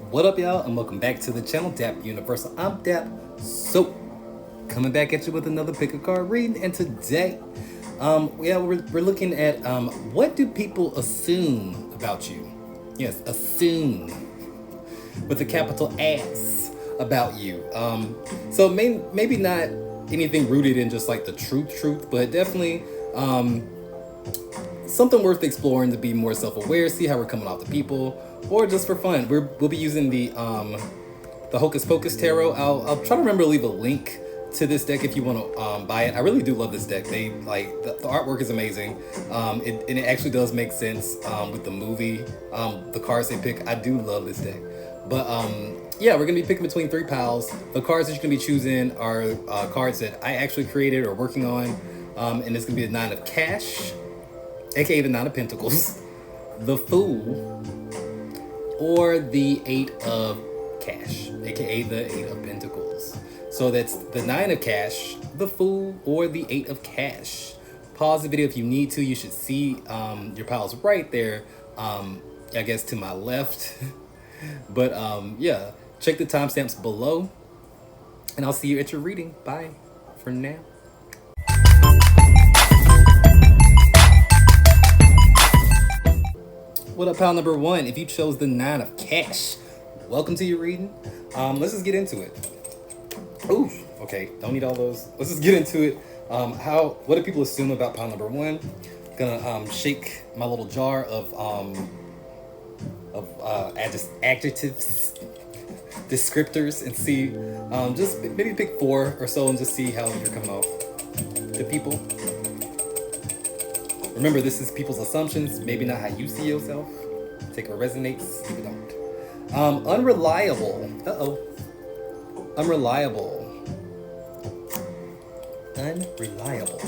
What up, y'all, and welcome back to the channel, Dap Universal. I'm Dap. So, coming back at you with another pick a card reading, and today, we're looking at what do people assume about you? Yes, assume with a capital S about you. So maybe not anything rooted in just like the truth, but definitely something worth exploring to be more self-aware, see how we're coming off the people, or just for fun. We'll be using the Hocus Pocus Tarot. I'll try to remember to leave a link to this deck if you want to buy it. I really do love this deck. They like the artwork is amazing. It actually does make sense with the movie. The cards they pick, I do love this deck. But yeah, we're gonna be picking between three piles. The cards that you're gonna be choosing are cards that I actually created or working on, and it's gonna be the Nine of Cash, aka the Nine of Pentacles, the Fool, or the Eight of Cash, aka the Eight of Pentacles. So that's the Nine of Cash, the Fool, or the Eight of Cash. Pause the video if you need to. You should see your piles right there, I guess to my left. But yeah, check the timestamps below, and I'll see you at your reading. Bye for now. What up, pile number one? If you chose the Nine of Cash, welcome to your reading. Let's just get into it. Ooh, okay, don't need all those. Let's just get into it. What do people assume about pile number one? Gonna shake my little jar of adjectives, descriptors, and see. Just maybe pick four or so and just see how you're coming off to people. Remember, this is people's assumptions, maybe not how you see yourself. Take what resonates, leave it don't. Unreliable. Unreliable. Unreliable.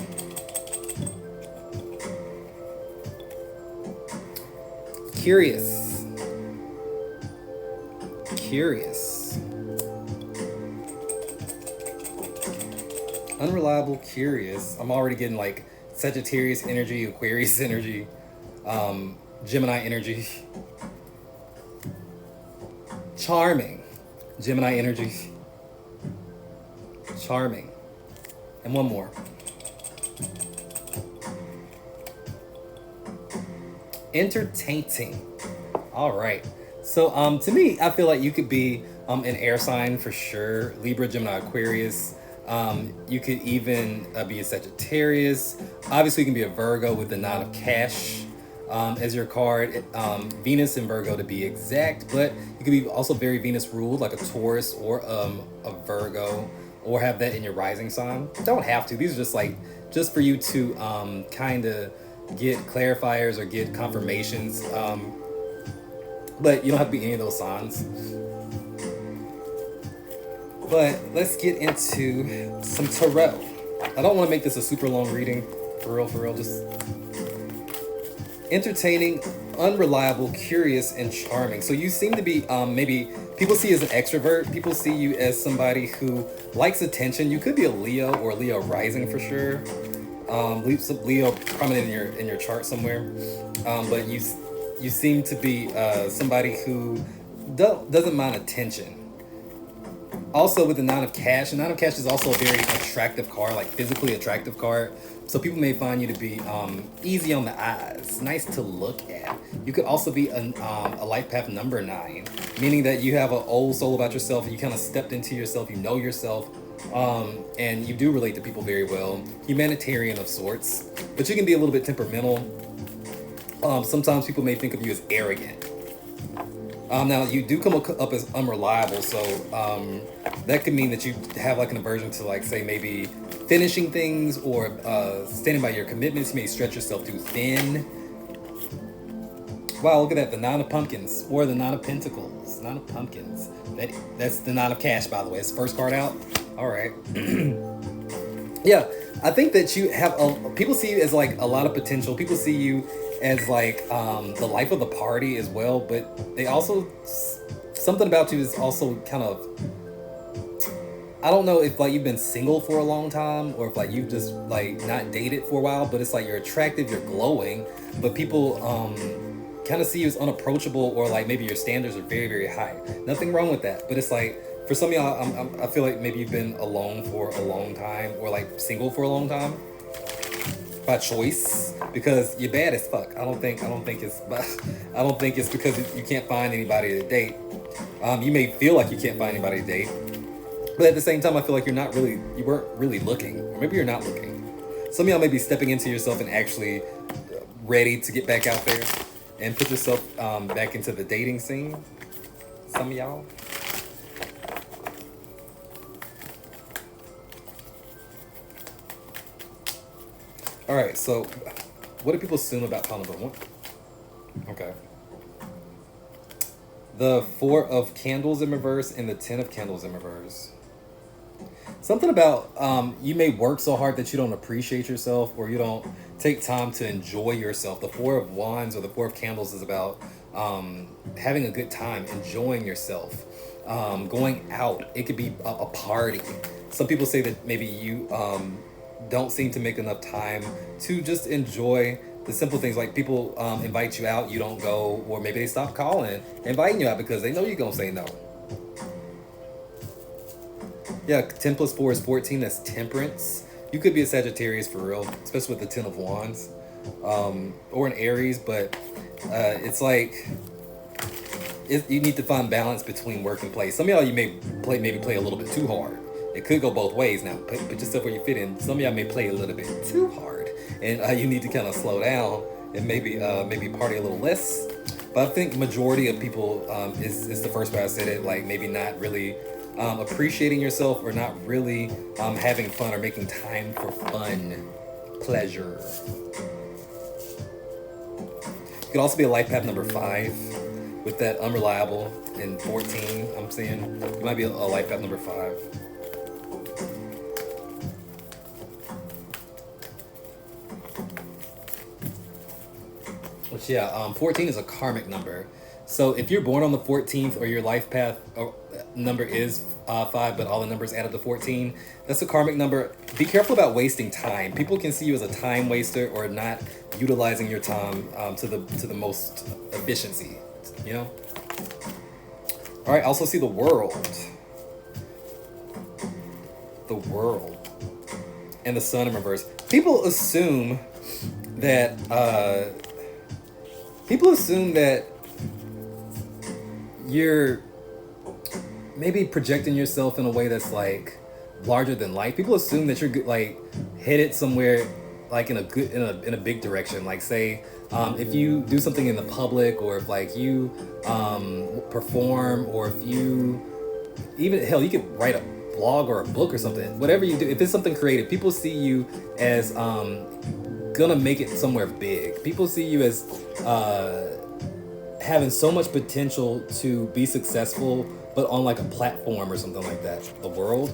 Curious. Curious. Unreliable, curious. I'm already getting like Sagittarius energy, Aquarius energy, Gemini energy. Charming, Gemini energy. Charming. And one more. Entertaining. All right. So to me, I feel like you could be an air sign for sure. Libra, Gemini, Aquarius. You could even be a Sagittarius. Obviously, you can be a Virgo with the Nine of Cash as your card. Venus and Virgo to be exact, but you could be also very Venus ruled, like a Taurus or a Virgo, or have that in your rising sign. Don't have to. These are just for you to kind of get clarifiers or get confirmations. But you don't have to be any of those signs. But let's get into some tarot. I don't want to make this a super long reading, for real, just entertaining, unreliable, curious, and charming. So you seem to be, maybe people see you as an extrovert. People see you as somebody who likes attention. You could be a Leo or Leo rising for sure. Leo prominent in your chart somewhere. But you seem to be somebody who doesn't mind attention. Also with the Nine of Cash, the Nine of Cash is also a very attractive card, like physically attractive card. So people may find you to be easy on the eyes, nice to look at. You could also be a life path number 9, meaning that you have an old soul about yourself, and you kind of stepped into yourself, you know yourself, and you do relate to people very well. Humanitarian of sorts, but you can be a little bit temperamental. Sometimes people may think of you as arrogant. Now you do come up as unreliable, so that could mean that you have like an aversion to, like, say maybe finishing things or standing by your commitments. You may stretch yourself too thin. Wow, look at that, the Nine of Pumpkins or the Nine of Pentacles. Nine of Pumpkins. That's the Nine of Cash, by the way. It's the first card out. All right. Yeah, I think that you have people see you as like a lot of potential. People see you as like the life of the party as well, but they also, something about you is also kind of, I don't know if like you've been single for a long time or if like you've just like not dated for a while, but it's like you're attractive, you're glowing, but people kind of see you as unapproachable, or like maybe your standards are very, very high. Nothing wrong with that, but it's like for some of y'all, I feel like maybe you've been alone for a long time, or like single for a long time by choice, because you're bad as fuck. I don't think it's I don't think it's because you can't find anybody to date. You may feel like you can't find anybody to date, but at the same time, I feel like you weren't really looking, or maybe you're not looking. Some of y'all may be stepping into yourself and actually ready to get back out there and put yourself back into the dating scene. Some of y'all. All right, so what do people assume about pile number 1? Okay. The 4 of candles in reverse and the 10 of candles in reverse. Something about you may work so hard that you don't appreciate yourself, or you don't take time to enjoy yourself. The 4 of wands or the 4 of candles is about having a good time, enjoying yourself, going out. It could be a party. Some people say that maybe you don't seem to make enough time to just enjoy the simple things, like people invite you out, you don't go, or maybe they stop calling, inviting you out because they know you're gonna say no. Yeah, 10 plus 4 is 14. That's temperance. You could be a Sagittarius for real, especially with the 10 of wands, or an Aries. But it's like you need to find balance between work and play. Some of y'all, you may play a little bit too hard. It could go both ways. Now, put yourself where you fit in. Some of y'all may play a little bit too hard, and you need to kind of slow down and maybe party a little less. But I think majority of people is the first way I said it. Like maybe not really appreciating yourself, or not really having fun, or making time for fun, pleasure. It could also be a life path number 5 with that unreliable, and 14. I'm seeing it might be a life path number 5. Which, yeah, 14 is a karmic number. So if you're born on the 14th, or your life path number is 5, but all the numbers add up to 14, that's a karmic number. Be careful about wasting time. People can see you as a time waster, or not utilizing your time to the most efficiency, you know? All right, also see the world. The world. And the sun in reverse. People assume that you're maybe projecting yourself in a way that's like larger than life. People assume that you're like headed somewhere, like in a big direction. Like say, if you do something in the public, or if like you perform, or if you even hell, you could write a blog or a book or something. Whatever you do, if it's something creative, people see you as gonna make it somewhere big. People see you as having so much potential to be successful, but on like a platform or something like that. The world.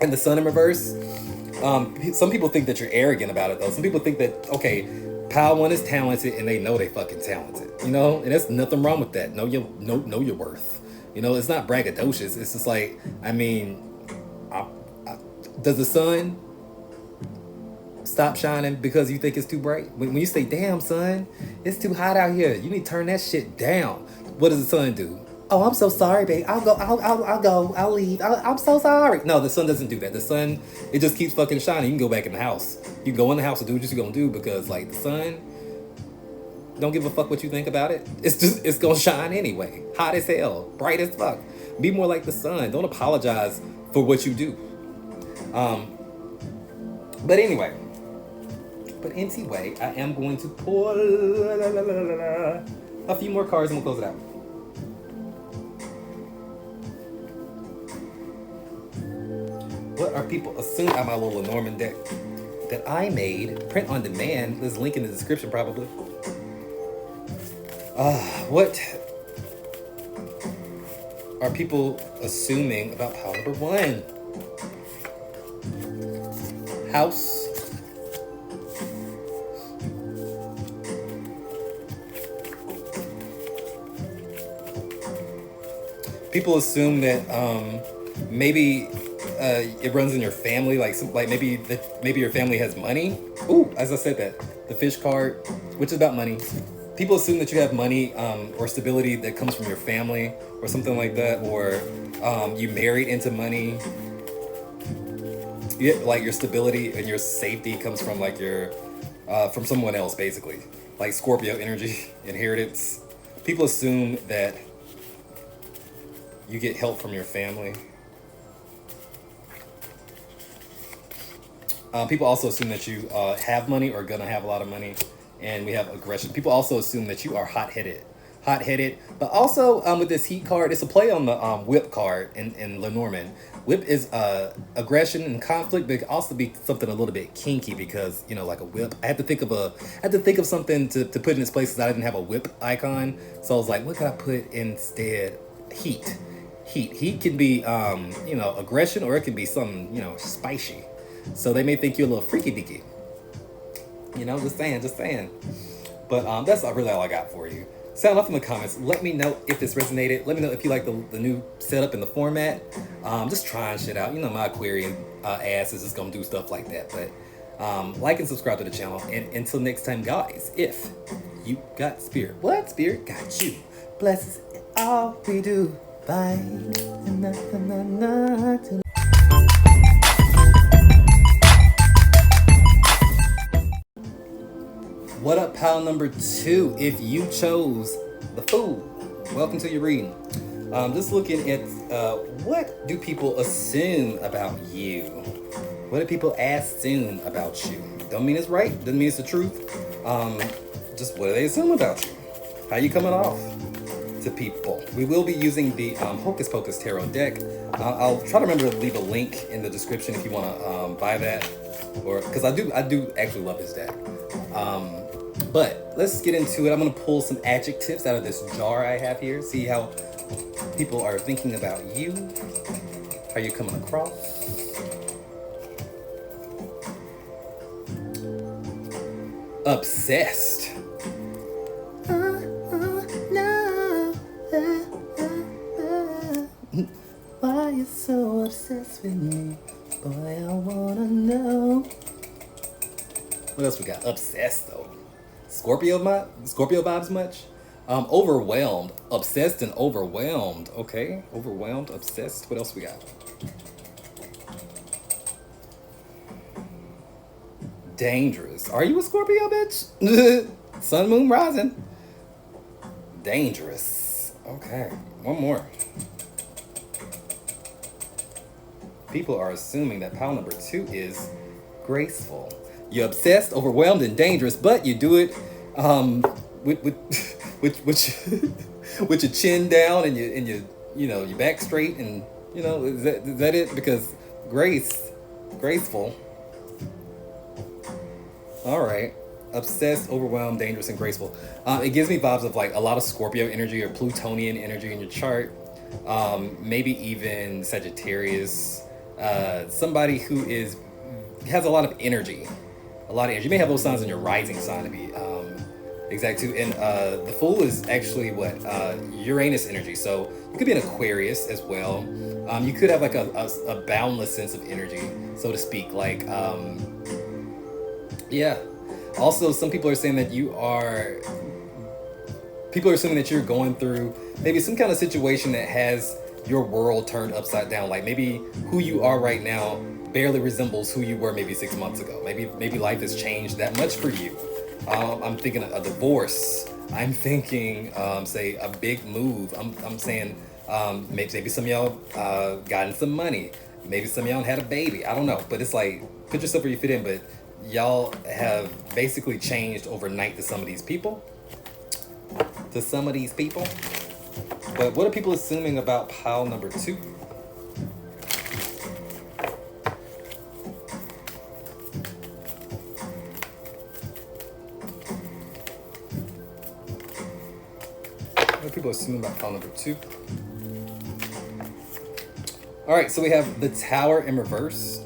And the sun in reverse. Some people think that you're arrogant about it though. Some people think that, okay, pile 1 is talented, and they know they fucking talented, you know, and there's nothing wrong with that. Know your worth. You know, it's not braggadocious. It's just like, I mean, does the sun stop shining because you think it's too bright? When you say, damn son, it's too hot out here, you need to turn that shit down. What does the sun do? Oh, I'm so sorry, babe. I'll leave. I'm so sorry. No, the sun doesn't do that. The sun, it just keeps fucking shining. You can go back in the house. You can go in the house and do what you're gonna do, because like the sun don't give a fuck what you think about it. It's gonna shine anyway. Hot as hell, bright as fuck. Be more like the sun. Don't apologize for what you do. But anyway, I am going to pull a few more cards and we'll close it out. What are people assuming? I have my little Lenormand deck that I made, print on demand. There's a link in the description probably. What are people assuming about pile number 1? House. People assume that maybe it runs in your family, like maybe your family has money. Ooh, as I said that, the fish card, which is about money. People assume that you have money or stability that comes from your family or something like that, or you married into money. Yeah, like your stability and your safety comes from like your from someone else, basically, like Scorpio energy, inheritance. People assume that you get help from your family. People also assume that you have money or gonna have a lot of money, and we have aggression. People also assume that you are hot-headed. But also with this heat card, it's a play on the whip card in Lenormand. Whip is aggression and conflict, but it can also be something a little bit kinky because like a whip. I had to think of something to put in its place because I didn't have a whip icon. So I was like, what can I put instead? Heat can be aggression, or it can be something spicy. So they may think you're a little freaky deaky. Just saying. But that's really all I got for you. Sound off in the comments. Let me know if this resonated. Let me know if you like the new setup and the format. Just trying shit out. My Aquarian ass is just gonna do stuff like that. But like and subscribe to the channel. And until next time, guys, if you got spirit, what spirit got you? Bless all we do. Bye. What up, pal number 2? If you chose the Fool, welcome to your reading. Just looking at what do people assume about you? What do people assume about you? Don't mean it's right, doesn't mean it's the truth. Just what do they assume about you? How you coming off to people? We will be using the Hocus Pocus Tarot deck. I'll try to remember to leave a link in the description if you want to buy that, or because I do actually love this deck. But let's get into it. I'm going to pull some adjectives out of this jar I have here. See how people are thinking about you. How you're coming across. Obsessed. Why you so obsessed with me? Boy, I wanna know. What else we got? Obsessed though. Scorpio vibes much? Overwhelmed. Obsessed and overwhelmed. Okay. Overwhelmed, obsessed. What else we got? Dangerous. Are you a Scorpio, bitch? Sun, moon, rising. Dangerous. Okay. One more. People are assuming that pile number 2 is graceful. You're obsessed, overwhelmed, and dangerous, but you do it with your chin down and your back straight, and is that it? Because graceful. All right, obsessed, overwhelmed, dangerous, and graceful. It gives me vibes of like a lot of Scorpio energy or Plutonian energy in your chart. Maybe even Sagittarius. Somebody who has a lot of energy. You may have those signs in your rising sign to be exact too. And the Fool is actually Uranus energy. So you could be an Aquarius as well. You could have like a boundless sense of energy, so to speak. Like yeah. Also, some people are saying that people are assuming that you're going through maybe some kind of situation that has your world turned upside down. Like maybe who you are right now barely resembles who you were maybe 6 months ago. Maybe life has changed that much for you. I'm thinking a divorce. I'm thinking, say, a big move. I'm saying maybe some of y'all gotten some money. Maybe some of y'all had a baby. I don't know. But it's like, put yourself where you fit in. But y'all have basically changed overnight to some of these people. But what are people assuming about pile number 2? What are people assuming about pile number 2? All right, so we have the Tower in reverse.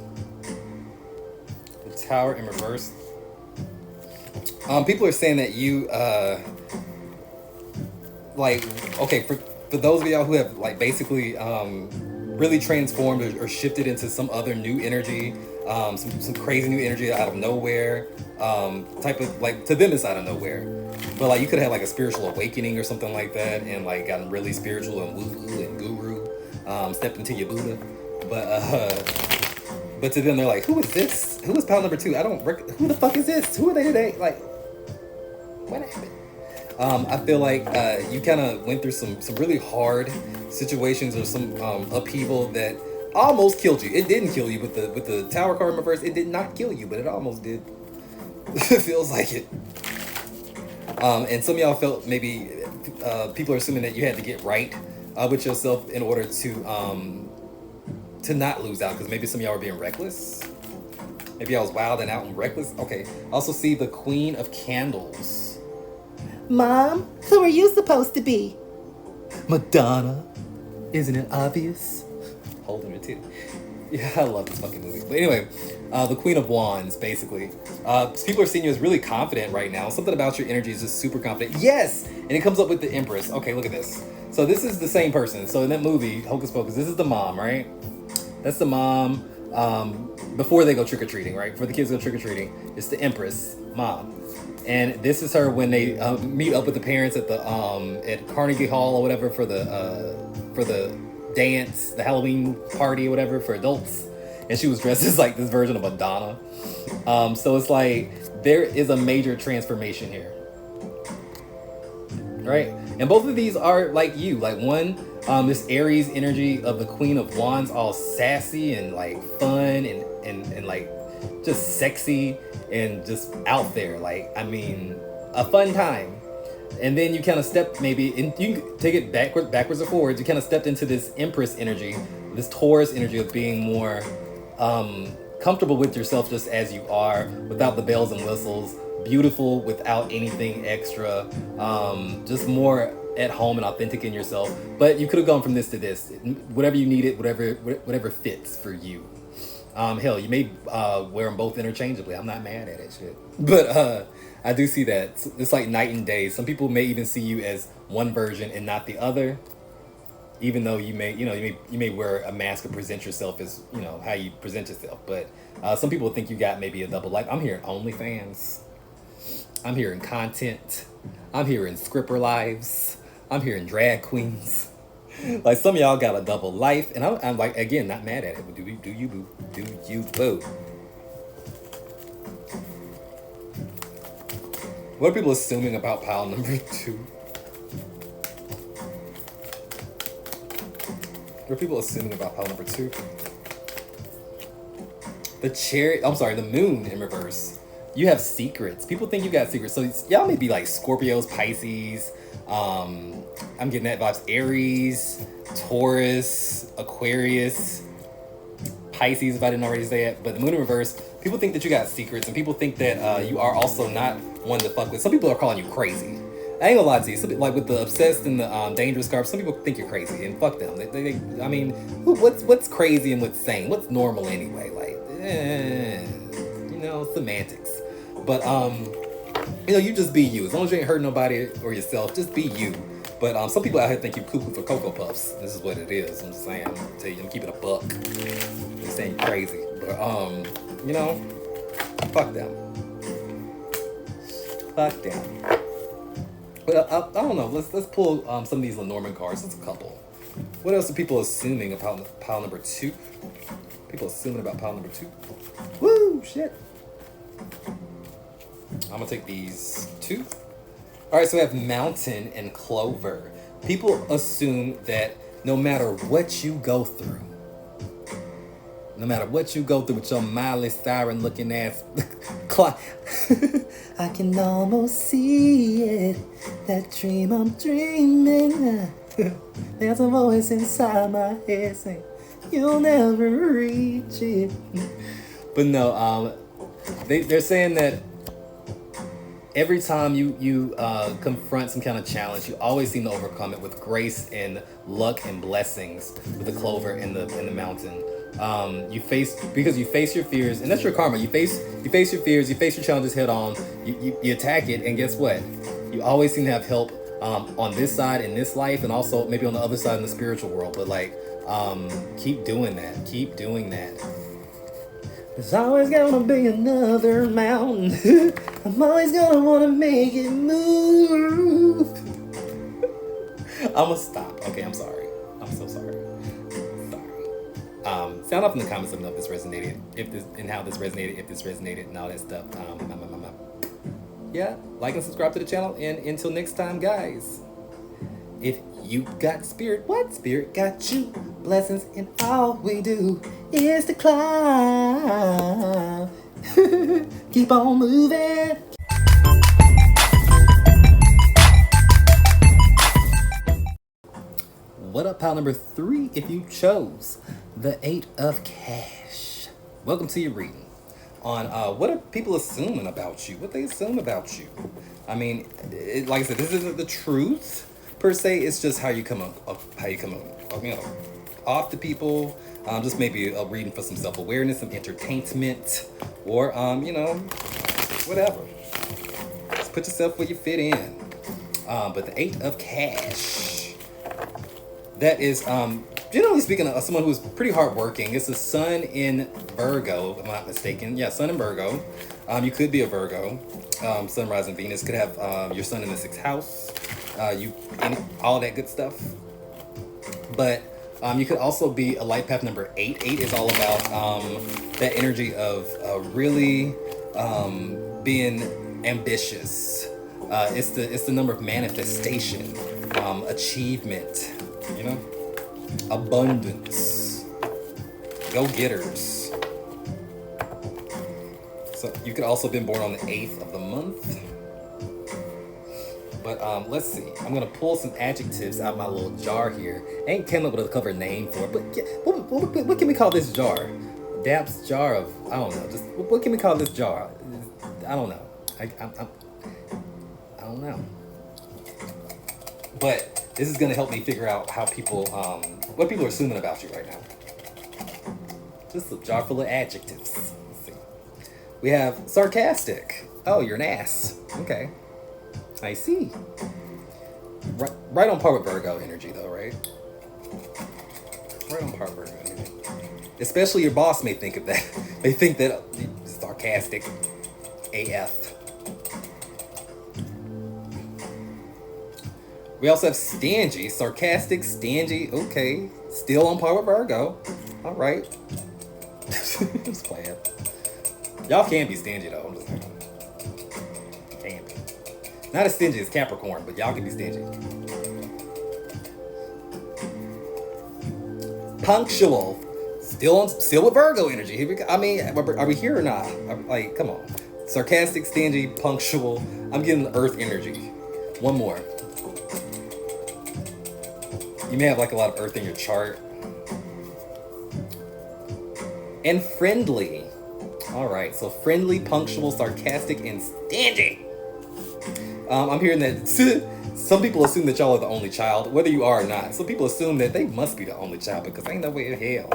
People are saying that you for those of y'all who have basically really transformed or shifted into some other new energy, some crazy new energy out of nowhere. Type of like to them it's out of nowhere, but like you could have like a spiritual awakening or something like that, and like gotten really spiritual and woo woo and guru, stepped into your Buddha, but to them they're like, who is this? Who is pal number 2? Who the fuck is this? Who are they today? Like, what happened? I feel like you kind of went through some really hard situations or some upheaval that almost killed you. It didn't kill you with the Tower card in reverse. It did not kill you, but it almost did. It feels like it. And some of y'all felt maybe people are assuming that you had to get right with yourself in order to not lose out, because maybe some of y'all were being reckless. Maybe I was wild and out and reckless. Okay. Also see the Queen of Candles. Mom, who are you supposed to be? Madonna. Isn't it obvious? Holding her too. Yeah, I love this fucking movie. But anyway, the Queen of Wands, basically. People are seeing you as really confident right now. Something about your energy is just super confident. Yes! And it comes up with the Empress. Okay, look at this. So this is the same person. So in that movie, Hocus Pocus, this is the mom, right? That's the mom before they go trick-or-treating, right? Before the kids go trick-or-treating. It's the Empress, mom. And this is her when they meet up with the parents at the at Carnegie Hall or whatever for the dance, the Halloween party or whatever for adults. And she was dressed as like this version of Madonna. So it's like there is a major transformation here, right? And both of these are like you. Like one, this Aries energy of the Queen of Wands, all sassy and like fun and like just sexy and just out there. Like, I mean, a fun time. And then you kind of step maybe, and you can take it backwards or forwards. You kind of stepped into this Empress energy, this Taurus energy of being more comfortable with yourself just as you are, without the bells and whistles, beautiful without anything extra, just more at home and authentic in yourself. But you could have gone from this to this, whatever you needed, whatever fits for you. Hell, you may wear them both interchangeably. I'm not mad at it, shit. But I do see that. It's like night and day. Some people may even see you as one version and not the other, even though you may wear a mask to present yourself as, how you present yourself. But some people think you got maybe a double life. I'm hearing OnlyFans. I'm hearing content. I'm hearing scripper lives. I'm hearing drag queens. Like some of y'all got a double life, and I'm like, again, not mad at it, but do you boo? Do you boo? What are people assuming about pile number 2? What are people assuming about pile number 2? The moon in reverse. You have secrets. People think you got secrets. So y'all may be like Scorpios, Pisces. I'm getting that vibes. Aries, Taurus, Aquarius, Pisces, if I didn't already say it. But the moon in reverse, people think that you got secrets, and people think that you are also not one to fuck with. Some people are calling you crazy. I ain't gonna lie to you. Some, like with the obsessed and the dangerous scarf, some people think you're crazy, and fuck them. I mean, what's crazy and what's sane? What's normal anyway? Like, semantics. But you just be you. As long as you ain't hurting nobody or yourself, just be you. But some people out here think you cuckoo for Cocoa Puffs. This is what it is. I'm just saying. I'm keeping a buck. I'm saying crazy. But fuck them. Fuck them. But I don't know. Let's pull some of these Lenormand cards. Just a couple. What else are people assuming about pile number 2? People assuming about pile number 2. Woo, shit. I'm gonna take these 2. All right, so we have Mountain and Clover. People assume that no matter what you go through, with your Miley Siren looking ass, I can almost see it, that dream I'm dreaming. There's a voice inside my head saying, you'll never reach it. But no, they're saying that every time you confront some kind of challenge, you always seem to overcome it with grace and luck and blessings with the Clover and the Mountain. You face your fears, and that's your karma. You face your fears, you face your challenges head on, you attack it, and guess what? You always seem to have help on this side in this life, and also maybe on the other side in the spiritual world. But like, keep doing that. There's always gonna be another mountain. I'm always gonna wanna make it move. I'm gonna stop. Okay, I'm sorry. I'm so sorry. Sound off in the comments. Let me know if this resonated, if this and how this resonated, if this resonated, and all that stuff. Yeah, like and subscribe to the channel. And until next time, guys. If you got spirit, what spirit got you? Blessings, and all we do is to climb. Keep on moving. What up, pile number 3? If you chose the 8 of cash, welcome to your reading on what are people assuming about you? What they assume about you? I mean, like I said, this isn't the truth per se. It's just how you come up off to people. Just maybe a reading for some self-awareness, some entertainment, or whatever. Just put yourself where you fit in. But the 8 of cash, that is generally speaking of someone who's pretty hardworking. It's a sun in Virgo, if I'm not mistaken. Yeah, sun in Virgo. You could be a Virgo. Sun, rising Venus could have your sun in the 6th house. All that good stuff. But you could also be a light path number 8. 8 is all about that energy of really being ambitious. It's the number of manifestation, achievement, abundance, go-getters. So you could also have been born on the 8th of the month. But let's see. I'm gonna pull some adjectives out of my little jar here. I ain't came up with a cover name for it, but what can we call this jar? Dap's jar of, I don't know. Just what can we call this jar? I don't know. I don't know. But this is gonna help me figure out how people, what people are assuming about you right now. Just a jar full of adjectives. Let's see. We have sarcastic. Oh, you're an ass. Okay. I see. Right on par with Virgo energy, though, right? Right on par with Virgo energy. Especially your boss may think of that. They think that sarcastic AF. We also have stingy, sarcastic, stingy. Okay, still on par with Virgo. All right. Just playing. Y'all can be stingy though. I'm just saying. Can be. Not as stingy as Capricorn, but y'all can be stingy. Punctual. Still with Virgo energy. Here we go. I mean, are we here or not? Like, come on. Sarcastic, stingy, punctual. I'm getting the earth energy. One more. You may have like a lot of earth in your chart. And friendly. All right, so friendly, punctual, sarcastic, and stingy. I'm hearing that some people assume that y'all are the only child, whether you are or not. Some people assume that they must be the only child because ain't no way in hell.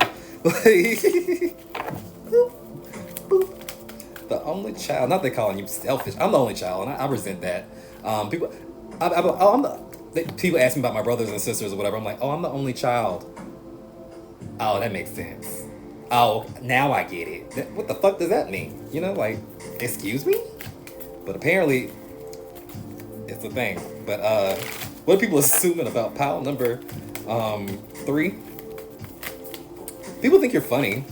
The only child. Not they calling you selfish. I'm the only child, and I resent that. People ask me about my brothers and sisters or whatever. I'm like, oh, I'm the only child. Oh, that makes sense. Oh, now I get it. What the fuck does that mean? Like, excuse me? But apparently, it's a thing. But what are people assuming about pile number 3? People think you're funny.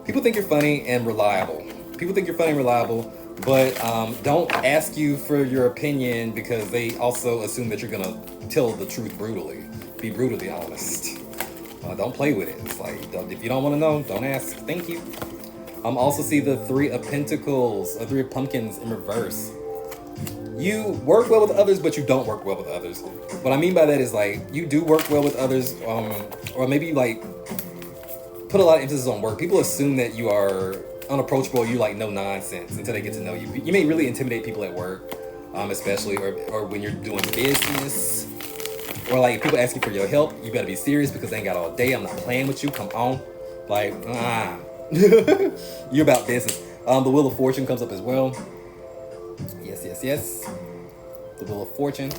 People think you're funny and reliable. People think you're funny and reliable, but don't ask you for your opinion because they also assume that you're gonna tell the truth brutally. Be brutally honest. Don't play with it. It's like, if you don't want to know, don't ask. Thank you. Also see the 3 of Pentacles, or 3 of Pumpkins in reverse. You work well with others, but you don't work well with others. What I mean by that is like, you do work well with others, or maybe you like put a lot of emphasis on work. People assume that you are unapproachable, you like no nonsense until they get to know you. You may really intimidate people at work, especially, or when you're doing business. Or like people ask you for your help, you better be serious because they ain't got all day. I'm not playing with you. Come on, like you're about business. The Wheel of Fortune comes up as well. Yes. The Wheel of Fortune.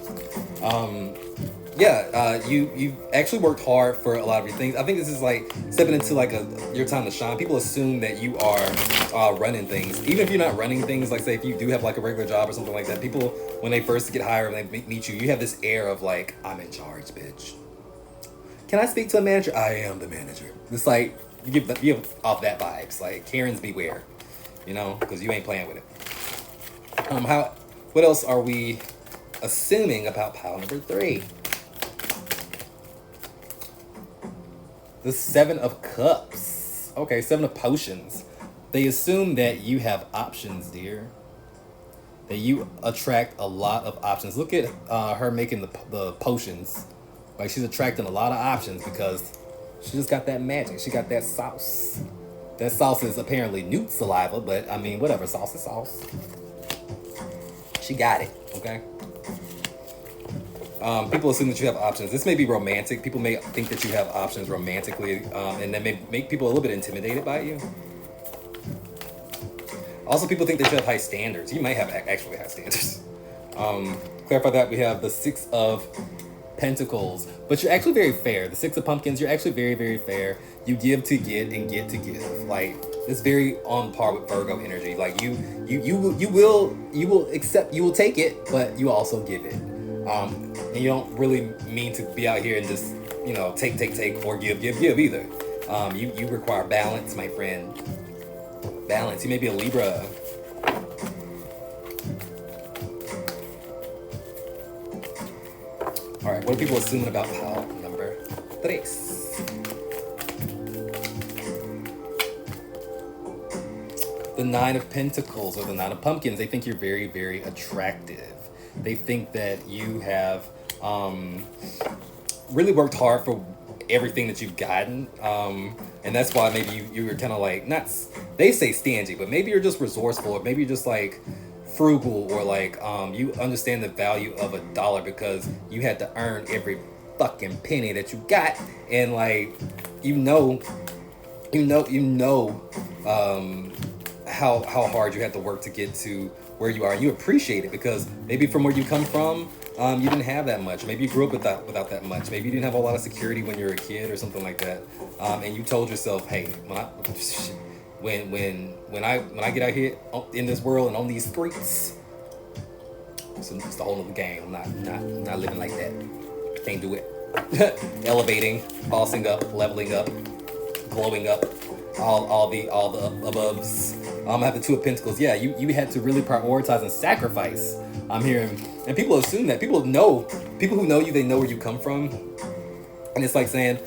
You actually worked hard for a lot of your things. I think this is like stepping into like your time to shine. People assume that you are running things, even if you're not running things. Like say if you do have like a regular job or something like that, people when they first get hired and they meet you, you have this air of like I'm in charge, bitch. Can I speak to a manager? I am the manager. It's like you give off that vibes. Like Karens beware, because you ain't playing with it. What else are we assuming about pile number 3? The 7 of Cups. Okay, 7 of Potions. They assume that you have options, dear. That you attract a lot of options. Look at her making the potions. Like she's attracting a lot of options because she just got that magic. She got that sauce. That sauce is apparently newt saliva, but I mean, whatever. Sauce is sauce. She got it, okay? People assume that you have options. This may be romantic. People may think that you have options romantically, and that may make people a little bit intimidated by you. Also, people think that you have high standards. You might have actually high standards. Clarify that. We have the 6 of Pentacles, but you're actually very fair. The 6 of Pumpkins, you're actually very, very fair. You give to get and get to give. Like it's very on par with Virgo energy. Like you will accept, you will take it, but you also give it. And you don't really mean to be out here and just take or give either. You require balance, my friend. Balance. You may be a Libra. All right, what are people assuming about pile number 3? The 9 of Pentacles or the 9 of Pumpkins. They think you're very, very attractive. They think that you have really worked hard for everything that you've gotten. And that's why maybe you were kind of like, not, they say stingy, but maybe you're just resourceful, or maybe you're just like frugal, or like you understand the value of $1 because you had to earn every fucking penny that you got, and like how hard you had to work to get to where you are, and you appreciate it because maybe from where you come from, you didn't have that much. Maybe you grew up without that much. Maybe you didn't have a lot of security when you were a kid or something like that, and you told yourself, hey, when I get out here in this world and on these streets, it's the whole other game. I'm not living like that. Can't do it. Elevating, bossing up, leveling up, glowing up, all the aboves. I have the 2 of Pentacles. Yeah, you had to really prioritize and sacrifice. I'm hearing, and people assume that people who know you, they know where you come from, and it's like saying,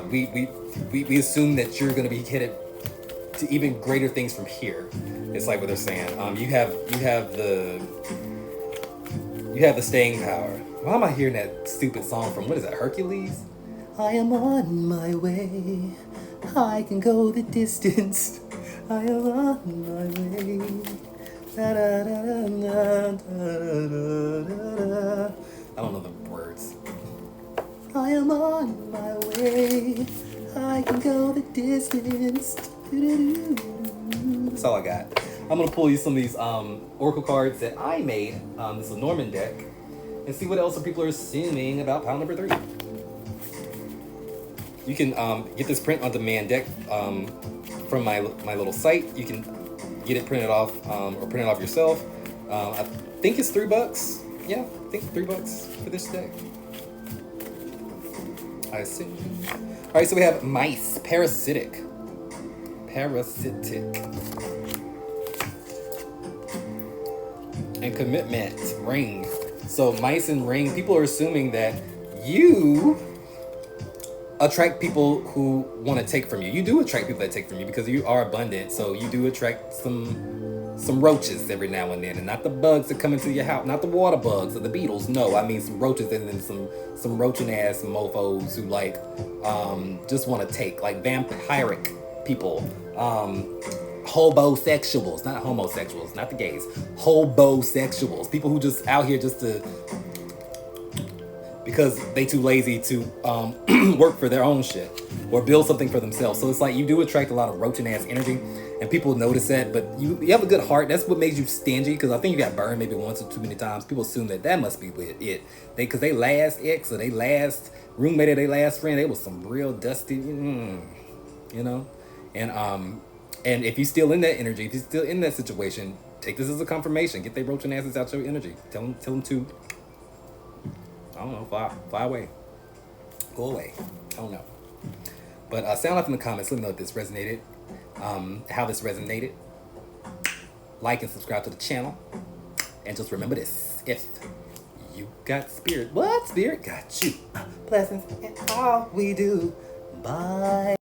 we assume that you're gonna be headed to even greater things from here. It's like what they're saying. You have the staying power. Why am I hearing that stupid song from, what is that, Hercules? I am on my way. I can go the distance. I am on my way. Da, da, da, da, da, da, da. I don't know the words. I am on my way. I can go the distance. That's all I got. I'm gonna pull you some of these oracle cards that I made. This is a Norman deck, and see what else people are assuming about pile number 3. You can get this print on demand deck from my little site. You can get it printed off or print it off yourself. I think it's $3. Yeah, I think $3 for this deck. I assume. All right, so we have mice, parasitic, and commitment, ring. So mice and ring. People are assuming that you attract people who want to take from you. You do attract people that take from you because you are abundant. So you do attract some roaches every now and then, and not the bugs that come into your house, not the water bugs or the beetles. No, I mean some roaches, and then some roaching ass mofos who like just want to take, like vampiric people, hobosexuals, not homosexuals, not the gays, hobosexuals, people who just out here just to because they too lazy to work for their own shit or build something for themselves. So it's like you do attract a lot of roaching ass energy, and people notice that. But you have a good heart. That's what makes you stingy, because I think you got burned maybe once or too many times. People assume that must be with it. Because they last ex or they last roommate or they last friend, they was some real dusty, you know. And if you're still in that energy, if you're still in that situation, take this as a confirmation. Get their roaching asses out your energy. Tell them to, I don't know, fly away. Go away. I don't know. But sound off in the comments. Let me know if this resonated. How this resonated. Like and subscribe to the channel. And just remember this. If you got spirit, what? Spirit got you. Blessings in all we do. Bye.